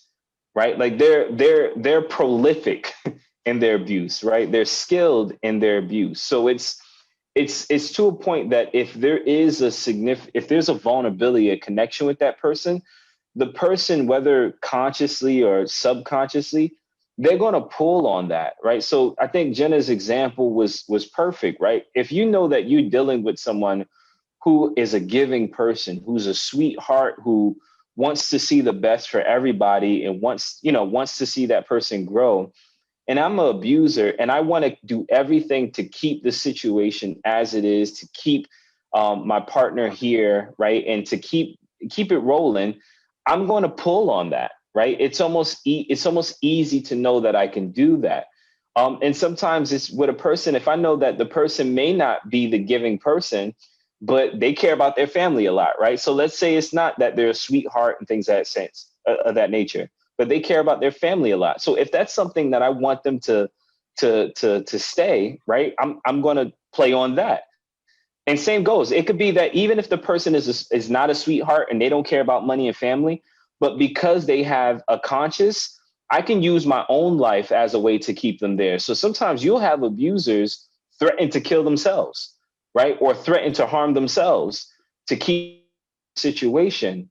right? Like they're prolific in their abuse, right? They're skilled in their abuse. So it's to a point that if there is if there's a vulnerability, a connection with that person, the person, whether consciously or subconsciously, they're going to pull on that, right? So I think Jenna's example was perfect, right? If you know that you're dealing with someone who is a giving person, who's a sweetheart, who wants to see the best for everybody and wants to see that person grow, and I'm an abuser and I want to do everything to keep the situation as it is, to keep my partner here, right? And to keep it rolling, I'm going to pull on that, right? It's almost easy to know that I can do that. And sometimes it's with a person, if I know that the person may not be the giving person, but they care about their family a lot, right? So let's say it's not that they're a sweetheart and things of that nature, but they care about their family a lot. So if that's something that I want them to stay, right, I'm going to play on that. And same goes. It could be that even if the person is not a sweetheart and they don't care about money and family, but because they have a conscience, I can use my own life as a way to keep them there. So sometimes you'll have abusers threaten to kill themselves, right? Or threaten to harm themselves to keep the situation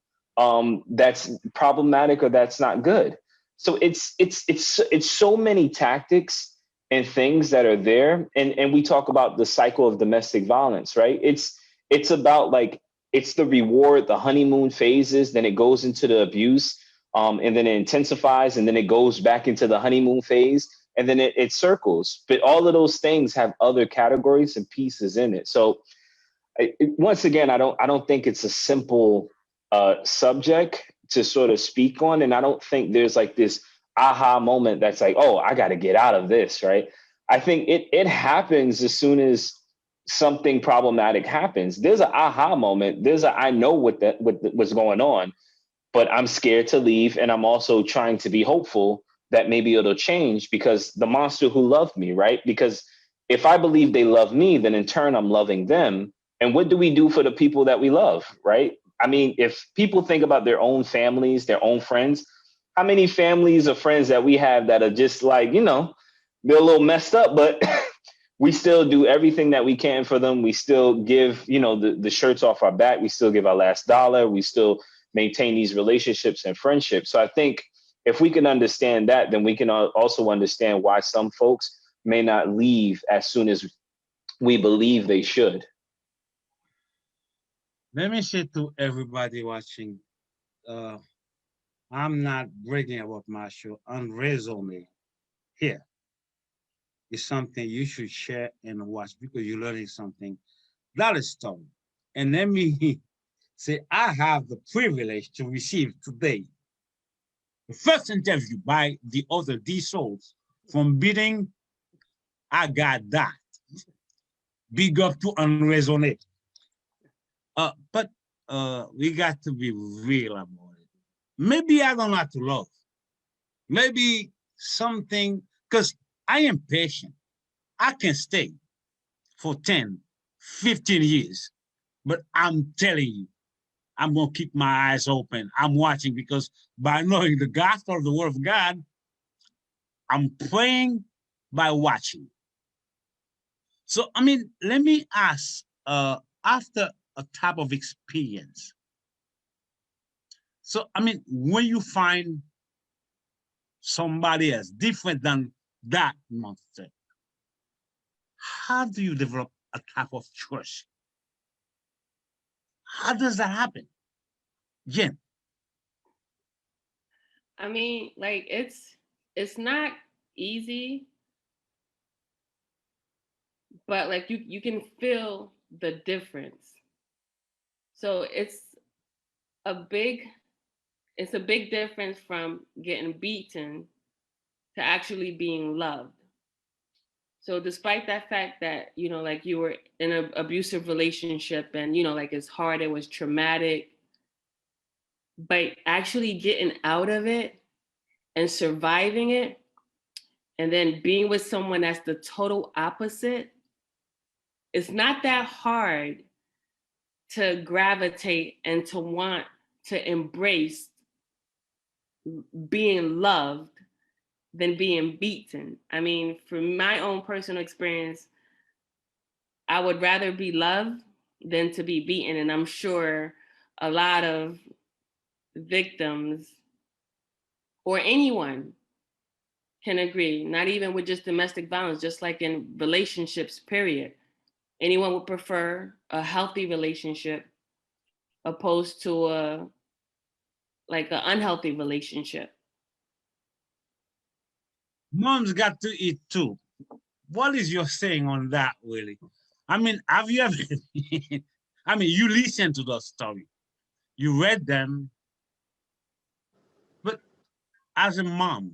that's problematic or that's not good. So it's so many tactics and things that are there. And we talk about the cycle of domestic violence, right? It's about like, it's the reward, the honeymoon phases, then it goes into the abuse, and then it intensifies, and then it goes back into the honeymoon phase, and then it circles. But all of those things have other categories and pieces in it. So once again, I don't think it's a simple subject to sort of speak on, and I don't think there's like this aha moment that's like, oh, I got to get out of this, right? I think it happens as soon as something problematic happens. There's an aha moment. I know what's going on, but I'm scared to leave, and I'm also trying to be hopeful that maybe it'll change because the monster who loved me, right? Because if I believe they love me, then in turn I'm loving them. And what do we do for the people that we love, right? I mean, if people think about their own families, their own friends, how many families or friends that we have that are just like, they're a little messed up, but we still do everything that we can for them. We still give, the shirts off our back. We still give our last dollar. We still maintain these relationships and friendships. So I think if we can understand that, then we can also understand why some folks may not leave as soon as we believe they should. Let me say to everybody watching, I'm not bragging about my show. On Rezone here is something you should share and watch because you're learning something. That is story. And let me say, I have the privilege to receive today the first interview by the author D. Sauls from Beating I Got That. Big up to Unresonate. But we got to be real about it. Maybe I don't have to love. Maybe something, because I am patient. I can stay for 10, 15 years. But I'm telling you, I'm going to keep my eyes open. I'm watching because by knowing the gospel of the word of God, I'm praying by watching. So, I mean, let me ask, after a type of experience, so, I mean, when you find somebody else different than that monster, how do you develop a type of trust? How does that happen? Jen? I mean, like it's not easy, but like you can feel the difference. So a big it's a big difference from getting beaten to actually being loved. So despite that fact that, you know, like you were in an abusive relationship and, you know, like it's hard, it was traumatic, but actually getting out of it and surviving it and then being with someone that's the total opposite, it's not that hard to gravitate and to want to embrace being loved than being beaten. I mean, from my own personal experience, I would rather be loved than to be beaten. And I'm sure a lot of victims or anyone can agree, not even with just domestic violence, just like in relationships, period. Anyone would prefer a healthy relationship opposed to an unhealthy relationship. Moms got to eat too. What is your saying on that, Willie? I mean, have you ever, I mean, you listen to the story, you read them, but as a mom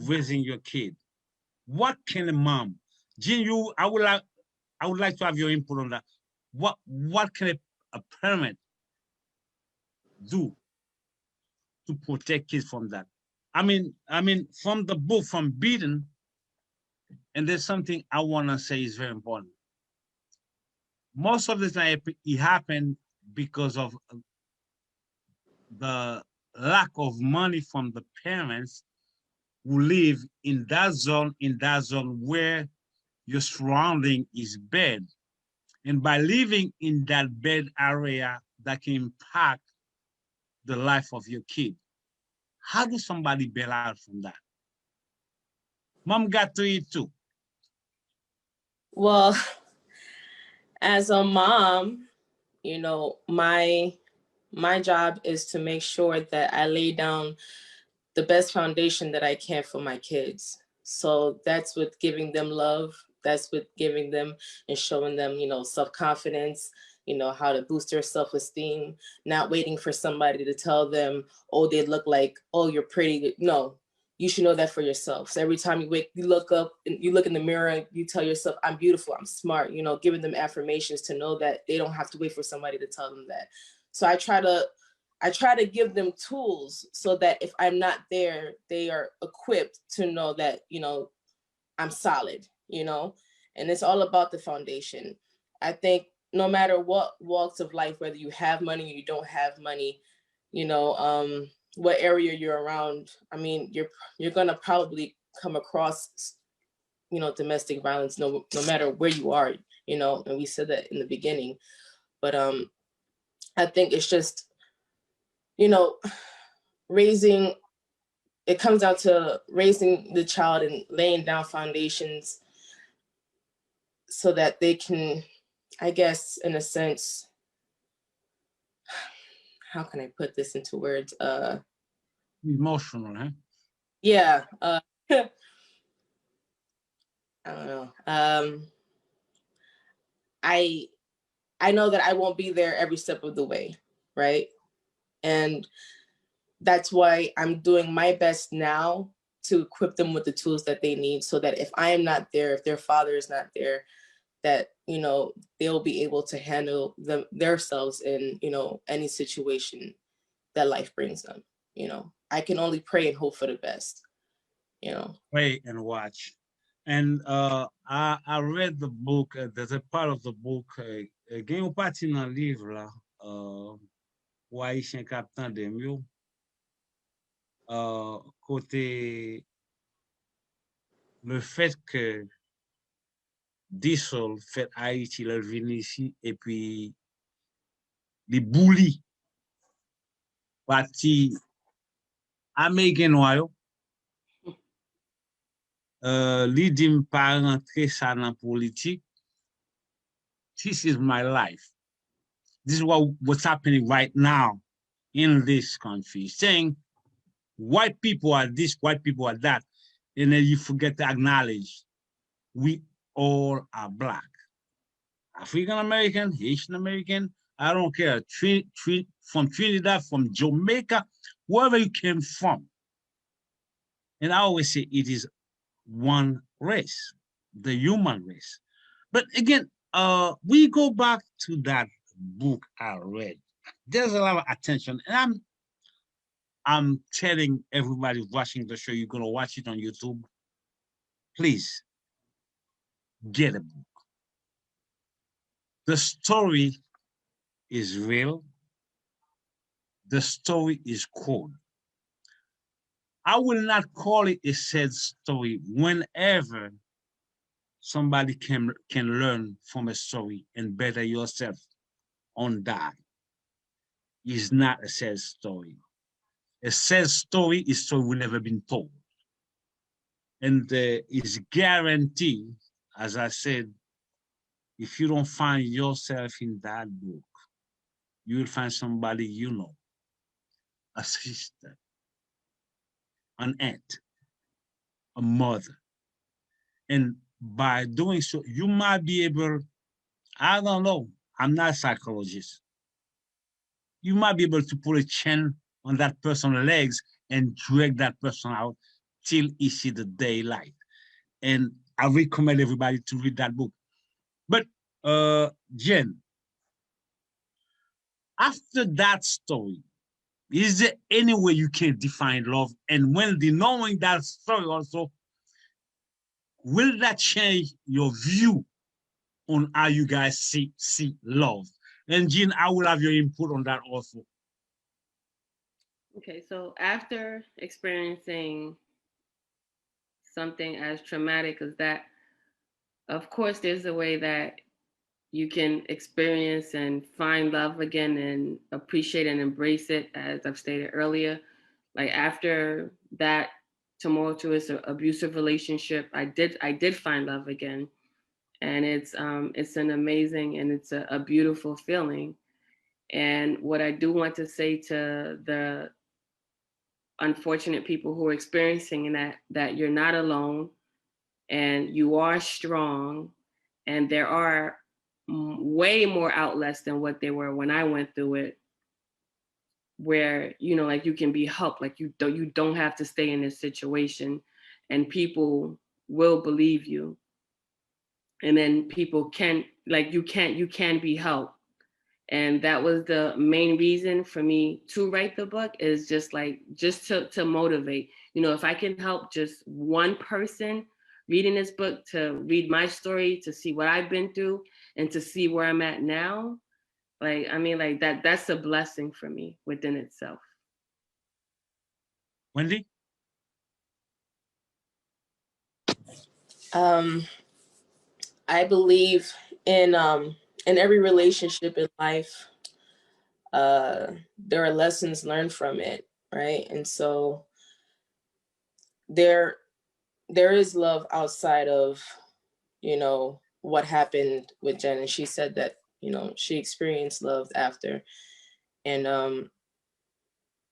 raising your kid, what can a mom, Jean, I would like to have your input on that. What can a parent do to protect kids from that? I mean, from the book, from beaten, and there's something I want to say is very important. Most of the time, it happened because of the lack of money from the parents who live in that zone where your surrounding is bad. And by living in that bad area, that can impact the life of your kid. How does somebody bail out from that? Mom got to eat too. Well, as a mom, you know, my job is to make sure that I lay down the best foundation that I can for my kids. So that's with giving them love. That's with giving them and showing them, you know, self-confidence, you know, how to boost their self-esteem, not waiting for somebody to tell them, oh, they look like, oh, you're pretty. No, you should know that for yourself. So every time you wake, you look up and you look in the mirror, you tell yourself, I'm beautiful, I'm smart, you know, giving them affirmations to know that they don't have to wait for somebody to tell them that. So I try to give them tools so that if I'm not there, they are equipped to know that, you know, I'm solid, you know, and it's all about the foundation. I think no matter what walks of life, whether you have money or you don't have money, you know, what area you're around, I mean, you're gonna probably come across, you know, domestic violence, no matter where you are, you know, and we said that in the beginning, but I think it's just, you know, it comes down to raising the child and laying down foundations so that they can, I guess, in a sense, how can I put this into words? Emotional, huh? Yeah. I don't know. I know that I won't be there every step of the way, right? And that's why I'm doing my best now to equip them with the tools that they need so that if I am not there, if their father is not there, that, you know, they'll be able to handle themselves in, you know, any situation that life brings them. You know, I can only pray and hope for the best, you know. Pray and watch. And I read the book, there's a part of the book, gen yon pati nan liv la, ou Haitien Captain Demio, kote le fait que Dissol fait Haïti, le vini ici, et puis les bully parti américain noyo, li di m pa rentre sa nan politique. This is my life. This is what's happening right now in this country. Saying white people are this, white people are that. And then you forget to acknowledge we all are Black. African American, Haitian American, I don't care, from Trinidad, from Jamaica, wherever you came from. And I always say it is one race, the human race. But again, we go back to that book I read. There's a lot of attention, and I'm telling everybody watching the show, you're gonna watch it on YouTube. Please get a book. The story is real. The story is cool. I will not call it a sad story whenever somebody can learn from a story and better yourself on that. It's not a sad story. A sad story is story we never been told. And it's guaranteed, as I said, if you don't find yourself in that book, you will find somebody you know, a sister, an aunt, a mother. And by doing so, you might be able, I don't know, I'm not a psychologist. You might be able to put a chain on that person's legs and drag that person out till he see the daylight. And I recommend everybody to read that book. But Jen, after that story, is there any way you can define love? And when the knowing that story also, will that change your view on how you guys see love? And Jean, I will have your input on that also. Okay, so after experiencing something as traumatic as that, of course, there's a way that you can experience and find love again and appreciate and embrace it, as I've stated earlier. Like after that tumultuous or abusive relationship, I did find love again. And it's an amazing and it's a beautiful feeling. And what I do want to say to the unfortunate people who are experiencing that you're not alone and you are strong, and there are way more outlets than what they were when I went through it, where like you can be helped, like you don't have to stay in this situation, and people will believe you, and then people can, like, you can be helped. And that was the main reason for me to write the book, is just to motivate. If I can help just one person reading this book to read my story, to see what I've been through, and to see where I'm at now, that's a blessing for me within itself. Wendy? I believe in every relationship in life, there are lessons learned from it, right? And so there is love outside of, what happened with Jen. And she said that, she experienced love after. And,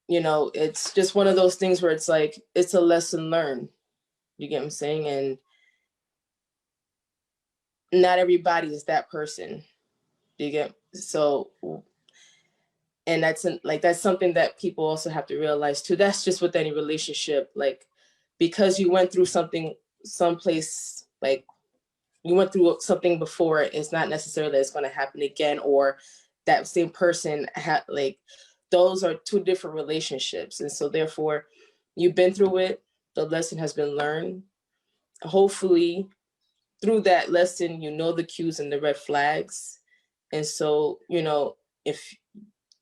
it's just one of those things where it's like, it's a lesson learned. You get what I'm saying? And not everybody is that person. You get, so, and that's something that people also have to realize too. That's just with any relationship, like, because you went through something someplace, like you went through something before, it's not necessarily that it's going to happen again, or that same person had, like, those are two different relationships. And so therefore you've been through it, the lesson has been learned. Hopefully through that lesson, the cues and the red flags. And so, if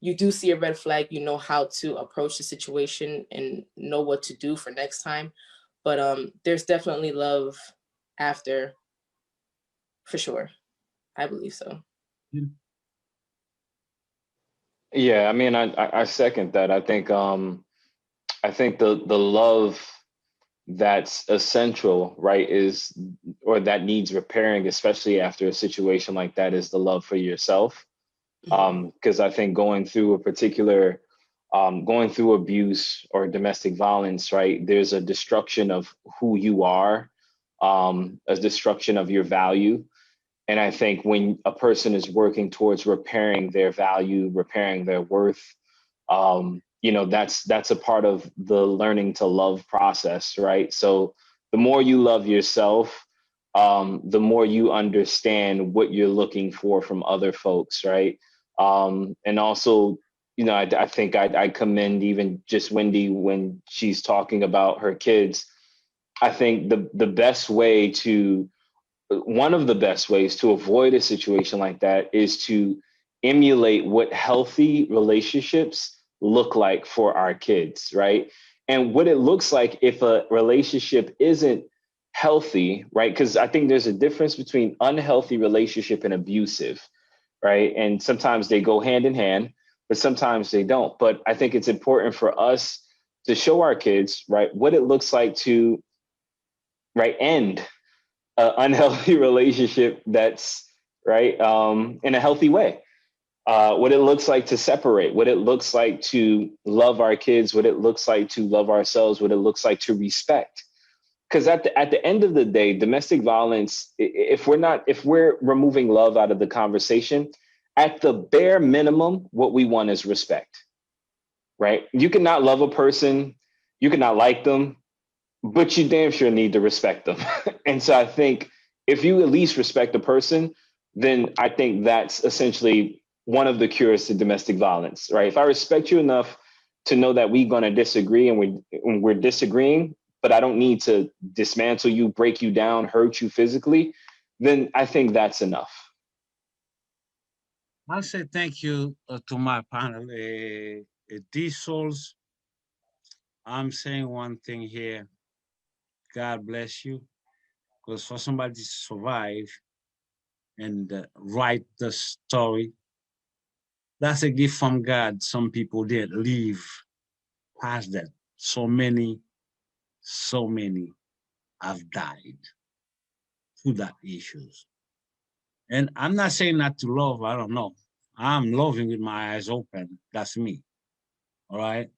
you do see a red flag, you know how to approach the situation and know what to do for next time. But there's definitely love after, for sure. I believe so. Yeah, I mean, I second that. I think the love that's essential, right, is, or that needs repairing, especially after a situation like that, is the love for yourself. Because I think going through abuse or domestic violence, right, there's a destruction of who you are, a destruction of your value. And I think when a person is working towards repairing their value, repairing their worth, you know, that's a part of the learning to love process, right? So the more you love yourself, the more you understand what you're looking for from other folks, right? And also, you know, I think I commend even just Wendy when she's talking about her kids. I think the best way to, one of the best ways to avoid a situation like that is to emulate what healthy relationships look like for our kids, right? And what it looks like if a relationship isn't healthy, right? Because I think there's a difference between unhealthy relationship and abusive, right? And sometimes they go hand in hand, but sometimes they don't. But I think it's important for us to show our kids, right, what it looks like to, right, end an unhealthy relationship that's right in a healthy way. What it looks like to separate, what it looks like to love our kids, what it looks like to love ourselves, what it looks like to respect. Because at the end of the day, domestic violence, if we're removing love out of the conversation, at the bare minimum, what we want is respect, right? You cannot love a person, you cannot like them, but you damn sure need to respect them. And so I think if you at least respect the person, then I think that's essentially one of the cures to domestic violence, right? If I respect you enough to know that we're going to disagree and we're disagreeing, but I don't need to dismantle you, break you down, hurt you physically, then I think that's enough. I'll say thank you to my panel. D Souls, I'm saying one thing here. God bless you. Because for somebody to survive and write the story, that's a gift from God. Some people did live past that. So many have died through that issues. And I'm not saying not to love, I don't know. I'm loving with my eyes open. That's me. All right.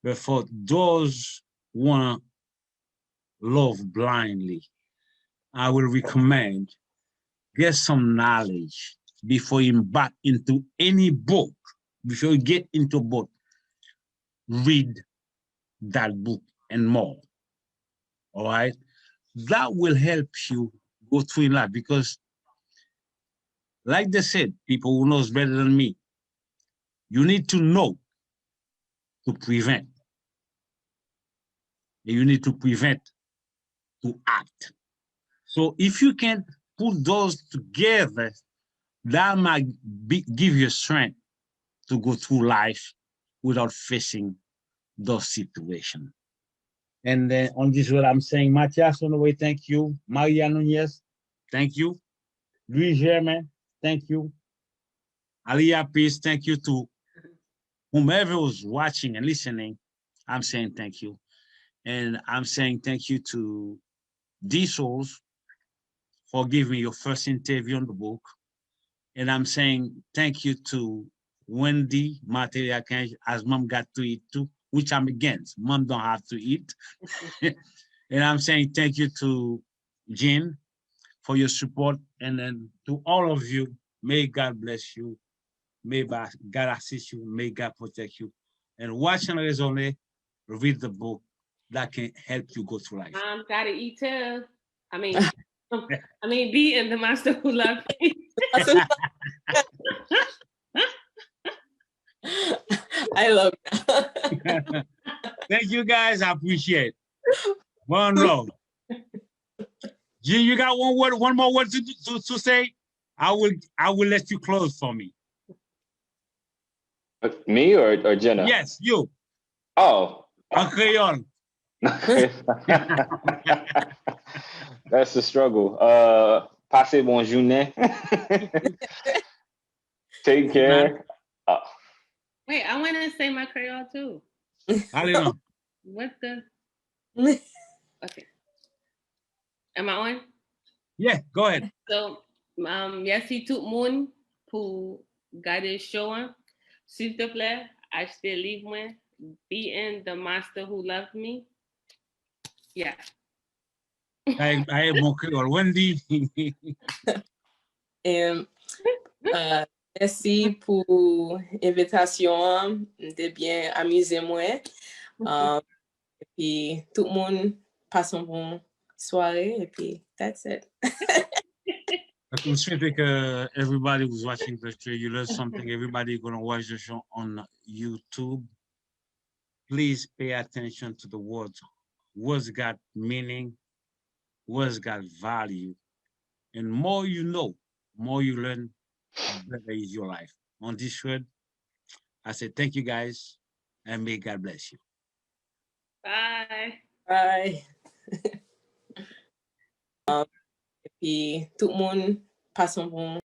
But for those who want to love blindly, I will recommend get some knowledge before you embark into any book. Before you get into a book, read that book and more. All right. That will help you go through in life because, like they said, people who knows better than me, you need to know to prevent. You need to prevent to act. So if you can put those together, that might give you strength to go through life without facing those situations. And then on this what I'm saying, Matias on the way, thank you. Maria Nunez, thank you. Louis Germain, thank you. Aliyah Peace, thank you to whomever was watching and listening. I'm saying thank you. And I'm saying thank you to D Souls for giving me your first interview on the book. And I'm saying thank you to Wendy Materia as mom got to eat too, which I'm against. Mom don't have to eat. And I'm saying thank you to Jean for your support. And then to all of you, may God bless you. May God assist you. May God protect you. And watch and Rezone, read the book that can help you go through life. Gotta eat too. I mean, be in the master who loves me. I love that. Thank you guys. I appreciate it. One love. Jean, you got one more word to say? I will let you close for me. Me or Jenna? Yes, you. Oh. En Creole. That's the struggle. Passez bon journée. Take care. Wait, I want to say my Creole too. Allez, What the? Okay. Am I on? Yeah, go ahead. So, merci tout le monde pour garder show. S'il te plaît, achetez le livre. Beating the Master Who Loved Me. Yeah. I am mon Creole. Wendy. Et, merci pour l'invitation. J'étais bien amusé moi. Et puis tout le monde passe une bonne soirée. Et puis that's it. I'm sure that everybody who's watching the show, you learn something. Everybody gonna watch the show on YouTube. Please pay attention to the words. Words got meaning. Words got value. And more you know, more you learn, better is your life. On this word, I say thank you guys, and may God bless you. Bye. Bye. Et puis tout le monde passe un bon